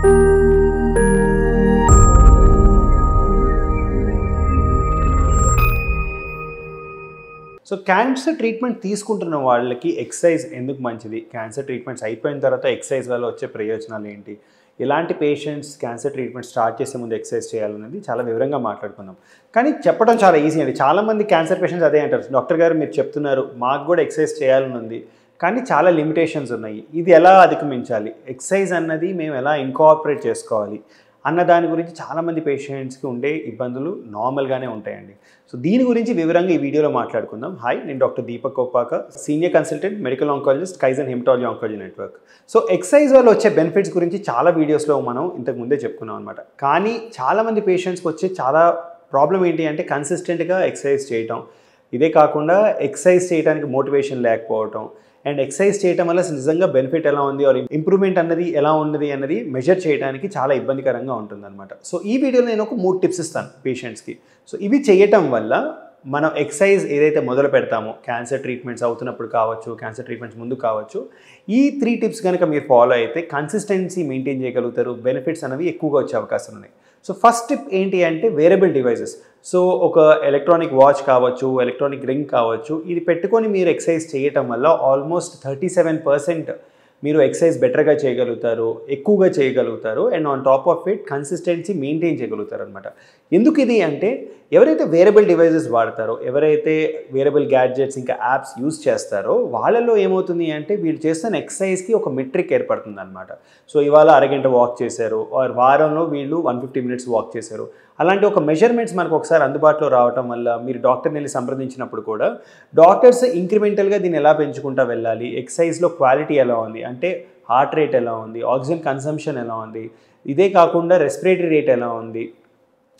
So cancer treatment తీసుకుంటున్న వాళ్ళకి exercise ఎందుకు మంచిది, క్యాన్సర్ ట్రీట్మెంట్స్ అయిపోయిన తర్వాత ఎక్సర్సైజ్ వల్ల వచ్చే ప్రయోజనాలు ఏంటి, ఎలాంటి పేషెంట్స్ క్యాన్సర్ ట్రీట్మెంట్ స్టార్ట్ చేసే ముందు ఎక్సర్సైజ్ చేయాలనేది చాలా వివరంగా మాట్లాడుకుందాం. కానీ చెప్పడం చాలా ఈజీ అండి. చాలామంది క్యాన్సర్ పేషెంట్స్ అదే అంటారు, డాక్టర్ గారు మీరు చెప్తున్నారు మాకు కూడా ఎక్సర్సైజ్ చేయాలని ఉంది కానీ చాలా లిమిటేషన్స్ ఉన్నాయి, ఇది ఎలా అధిగమించాలి, ఎక్సర్సైజ్ అన్నది మేము ఎలా ఇంకార్పొరేట్ చేసుకోవాలి అన్న దాని గురించి చాలామంది పేషెంట్స్కి ఉండే ఇబ్బందులు నార్మల్గానే ఉంటాయండి. సో దీని గురించి వివరంగా ఈ వీడియోలో మాట్లాడుకుందాం. హాయ్, నేను doctor Deepak Koppaka, senior consultant medical oncologist, kaizen haematology oncology network. So exercise వల్ల వచ్చే బెనిఫిట్స్ గురించి చాలా వీడియోస్లో మనం ఇంతకు ముందే చెప్పుకున్నాం అనమాట. కానీ చాలామంది పేషెంట్స్కి వచ్చే చాలా ప్రాబ్లం ఏంటి అంటే కన్సిస్టెంట్గా ఎక్సర్సైజ్ చేయటం, ఇదే కాకుండా ఎక్సర్సైజ్ చేయడానికి మోటివేషన్ లేకపోవటం, అండ్ ఎక్సర్సైజ్ చేయడం వల్ల నిజంగా బెనిఫిట్ ఎలా ఉంది ఆర్ ఇంప్రూవ్మెంట్ అన్నది ఎలా ఉన్నది అన్నది మెజర్ చేయడానికి చాలా ఇబ్బందికరంగా ఉంటుందన్నమాట. సో ఈ వీడియోలో నేను ఒక 3 టిప్స్ ఇస్తాను పేషెంట్స్కి. సో ఇవి చేయటం వల్ల మనం ఎక్సర్సైజ్ ఏదైతే మొదలు పెడతామో క్యాన్సర్ ట్రీట్మెంట్స్ అవుతున్నప్పుడు కావచ్చు, క్యాన్సర్ ట్రీట్మెంట్స్ ముందు కావచ్చు, ఈ 3 టిప్స్ కనుక మీరు ఫాలో అయితే కన్సిస్టెన్సీ మెయింటైన్ చేయగలుగుతారు, బెనిఫిట్స్ అనేవి ఎక్కువగా వచ్చే అవకాశం ఉన్నాయి. సో ఫస్ట్ టిప్ ఏంటి అంటే వేరియబుల్ డివైజెస్. సో ఒక ఎలక్ట్రానిక్ వాచ్ కావచ్చు, ఎలక్ట్రానిక్ రింగ్ కావచ్చు, ఇది పెట్టుకొని మీరు ఎక్సర్సైజ్ చేయటం వల్ల ఆల్మోస్ట్ 37% మీరు ఎక్సర్సైజ్ బెటర్గా చేయగలుగుతారు, ఎక్కువగా చేయగలుగుతారు, and on top of it consistency maintain చేయగలుగుతారు అనమాట. ఎందుకు ఇది అంటే ఎవరైతే వేరియబుల్ డివైజెస్ వాడతారో, ఎవరైతే వేరియబుల్ గ్యాడ్జెట్స్ ఇంకా యాప్స్ యూజ్ చేస్తారో వాళ్ళలో ఏమవుతుంది అంటే వీళ్ళు చేస్తున్న ఎక్సర్సైజ్కి ఒక మెట్రిక్ ఏర్పడుతుంది అనమాట. సో ఇవాళ అరగంట వాక్ చేశారు, ఆర్ వారంలో వీళ్ళు 150 మినిట్స్ వాక్ చేశారు, అలాంటి ఒక మెజర్మెంట్స్ మనకు ఒకసారి అందుబాటులో రావటం వల్ల మీరు డాక్టర్ని వెళ్ళి సంప్రదించినప్పుడు కూడా డాక్టర్స్ ఇంక్రిమెంటల్గా దీన్ని ఎలా పెంచుకుంటూ వెళ్ళాలి, ఎక్సర్సైజ్లో క్వాలిటీ ఎలా ఉంది అంటే హార్ట్ రేట్ ఎలా ఉంది, ఆక్సిజన్ కన్సంప్షన్ ఎలా ఉంది, ఇదే కాకుండా రెస్పిరేటరీ రేట్ ఎలా ఉంది,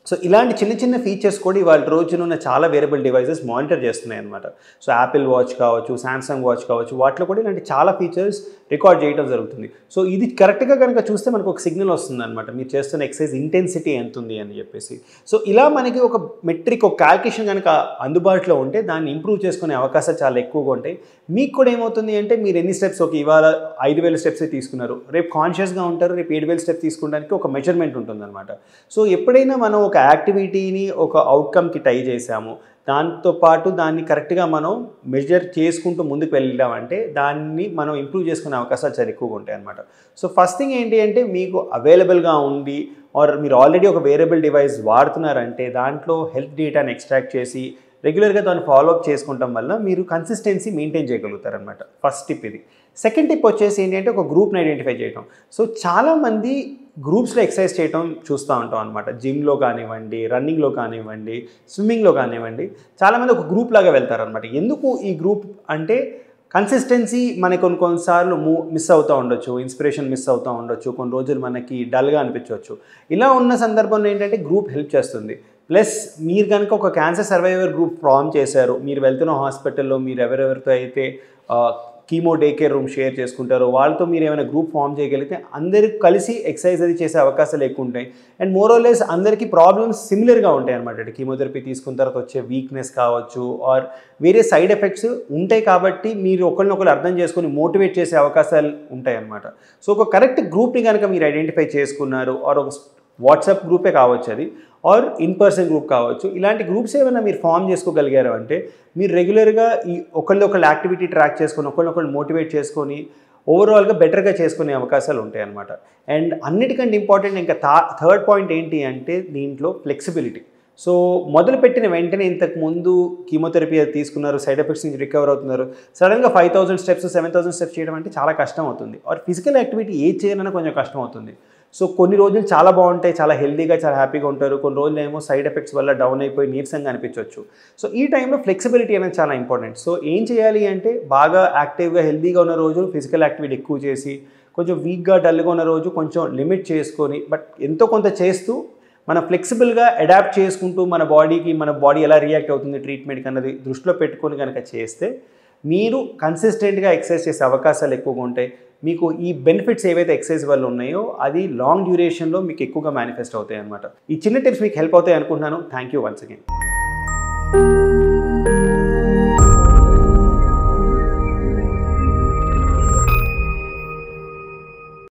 సో ఇలాంటి చిన్న చిన్న ఫీచర్స్ కూడా ఇవాళ రోజున ఉన్న చాలా వేరియబుల్ డివైజెస్ మానిటర్ చేస్తున్నాయి అనమాట. సో యాపిల్ వాచ్ కావచ్చు, శాంసంగ్ వాచ్ కావచ్చు, వాటిలో కూడా ఇలాంటి చాలా ఫీచర్స్ రికార్డ్ చేయడం జరుగుతుంది. సో ఇది కరెక్ట్గా కనుక చూస్తే మనకు ఒక సిగ్నల్ వస్తుంది అనమాట, మీరు చేస్తున్న ఎక్సర్సైజ్ ఇంటెన్సిటీ ఎంత ఉంది అని చెప్పేసి. సో ఇలా మనకి ఒక మెట్రిక్, ఒక క్యాల్కులేషన్ కనుక అందుబాటులో ఉంటే దాన్ని ఇంప్రూవ్ చేసుకునే అవకాశాలు చాలా ఎక్కువగా ఉంటాయి. మీకు కూడా ఏమవుతుంది అంటే మీరు ఎన్ని స్టెప్స్, ఒక ఇవాళ 5000 స్టెప్స్ తీసుకున్నారు, రేపు కాన్షియస్గా ఉంటారు, రేపు 7000 స్టెప్స్ తీసుకోవడానికి ఒక మెజర్మెంట్ ఉంటుందన్నమాట. సో ఎప్పుడైనా మనం ఒక యాక్టివిటీని ఒక అవుట్కమ్కి టై చేసాము, దాంతోపాటు దాన్ని కరెక్ట్గా మనం మెజర్ చేసుకుంటూ ముందుకు వెళ్ళామంటే దాన్ని మనం ఇంప్రూవ్ చేసుకునే అవకాశాలు చాలా ఎక్కువగా ఉంటాయి అన్నమాట. సో ఫస్ట్ థింగ్ ఏంటి అంటే మీకు అవైలబుల్గా ఉంది ఆర్ మీరు ఆల్రెడీ ఒక వేరియబుల్ డివైస్ వాడుతున్నారంటే దాంట్లో హెల్త్ డేటాని ఎక్స్ట్రాక్ట్ చేసి రెగ్యులర్గా దాన్ని ఫాలోఅప్ చేసుకుంటాం వల్ల మీరు కన్సిస్టెన్సీ మెయింటైన్ చేయగలుగుతారనమాట. ఫస్ట్ టిప్ ఇది. సెకండ్ టిప్ వచ్చేసి ఏంటి అంటే ఒక గ్రూప్ని ఐడెంటిఫై చేయడం. సో చాలామంది గ్రూప్స్లో ఎక్సర్సైజ్ చేయడం చూస్తూ ఉంటాం అనమాట. జిమ్లో కానివ్వండి, రన్నింగ్లో కానివ్వండి, స్విమ్మింగ్లో కానివ్వండి, చాలామంది ఒక గ్రూప్ లాగా వెళ్తారనమాట. ఎందుకు ఈ గ్రూప్ అంటే కన్సిస్టెన్సీ మనకి కొన్నిసార్లు మిస్ అవుతూ ఉండొచ్చు, ఇన్స్పిరేషన్ మిస్ అవుతూ ఉండొచ్చు, కొన్ని రోజులు మనకి డల్గా అనిపించవచ్చు. ఇలా ఉన్న సందర్భంలో ఏంటంటే గ్రూప్ హెల్ప్ చేస్తుంది. ప్లస్ మీరు కనుక ఒక క్యాన్సర్ సర్వైవర్ గ్రూప్ ఫామ్ చేశారు, మీరు వెళ్తున్న హాస్పిటల్లో మీరు ఎవరెవరితో అయితే chemo day care room share చేసుకుంటారో వాళ్ళతో మీరు ఏమైనా గ్రూప్ ఫామ్ చేయగలిగితే అందరికి కలిసి ఎక్సర్సైజ్ అది చేసే అవకాశాలు ఎక్కువ ఉంటాయి. అండ్ మోరోలెస్ అందరికీ ప్రాబ్లమ్స్ సిమిలర్గా ఉంటాయి అనమాట. కీమోథెరపీ తీసుకున్న తర్వాత వచ్చే వీక్నెస్ కావచ్చు ఆర్ వేరే సైడ్ ఎఫెక్ట్స్ ఉంటాయి కాబట్టి మీరు ఒకరినొకరు అర్థం చేసుకొని మోటివేట్ చేసే అవకాశాలు ఉంటాయి అన్నమాట. సో ఒక కరెక్ట్ గ్రూప్ని కనుక మీరు ఐడెంటిఫై చేసుకున్నారు, ఆర్ ఒక వాట్సాప్ గ్రూపే కావచ్చు అది, ఆర్ ఇన్ పర్సన్ గ్రూప్ కావచ్చు, ఇలాంటి గ్రూప్స్ ఏమైనా మీరు ఫామ్ చేసుకోగలిగారు అంటే మీరు రెగ్యులర్గా ఈ ఒకళ్ళొకళ్ళు యాక్టివిటీ ట్రాక్ చేసుకొని ఒకళ్ళొకళ్ళు మోటివేట్ చేసుకొని ఓవరాల్గా బెటర్గా చేసుకునే అవకాశాలు ఉంటాయి అన్నమాట. అండ్ అన్నిటికంటే ఇంపార్టెంట్ ఇంకా థర్డ్ పాయింట్ ఏంటి అంటే దీంట్లో ఫ్లెక్సిబిలిటీ. సో మొదలుపెట్టిన వెంటనే ఇంతకుముందు కీమోథెరపీ తీసుకున్నారు, సైడ్ ఎఫెక్ట్స్ నుంచి రికవర్ అవుతున్నారు, సడన్గా 5000 స్టెప్స్ 7000 స్టెప్స్ చేయడం అంటే చాలా కష్టం అవుతుంది. ఆర్ ఫిజికల్ యాక్టివిటీ ఏది చేయాలన్నా కొంచెం కష్టం అవుతుంది. సో కొన్ని రోజులు చాలా బాగుంటాయి, చాలా హెల్తీగా చాలా హ్యాపీగా ఉంటారు, కొన్ని రోజులు ఏమో సైడ్ ఎఫెక్ట్స్ వల్ల డౌన్ అయిపోయి నీరసంగా అనిపించవచ్చు. సో ఈ టైంలో ఫ్లెక్సిబిలిటీ అనేది చాలా ఇంపార్టెంట్. సో ఏం చేయాలి అంటే బాగా యాక్టివ్గా హెల్తీగా ఉన్న రోజు ఫిజికల్ యాక్టివిటీ ఎక్కువ చేసి, కొంచెం వీక్గా డల్గా ఉన్న రోజు కొంచెం లిమిట్ చేసుకొని, బట్ ఎంతో కొంత చేస్తూ మనం ఫ్లెక్సిబుల్గా అడాప్ట్ చేసుకుంటూ మన బాడీ ఎలా రియాక్ట్ అవుతుంది ట్రీట్మెంట్కి అన్నది దృష్టిలో పెట్టుకొని కనుక చేస్తే మీరు కన్సిస్టెంట్గా ఎక్సర్సైజ్ చేసే అవకాశాలు ఎక్కువగా ఉంటాయి. మీకు ఈ బెనిఫిట్స్ ఏవైతే ఎక్సర్సైజ్ వల్ల ఉన్నాయో అది లాంగ్ డ్యూరేషన్లో మీకు ఎక్కువగా మేనిఫెస్ట్ అవుతాయి అన్నమాట. ఈ చిన్న టిప్స్ మీకు హెల్ప్ అవుతాయి అనుకుంటున్నాను. Thank you once again.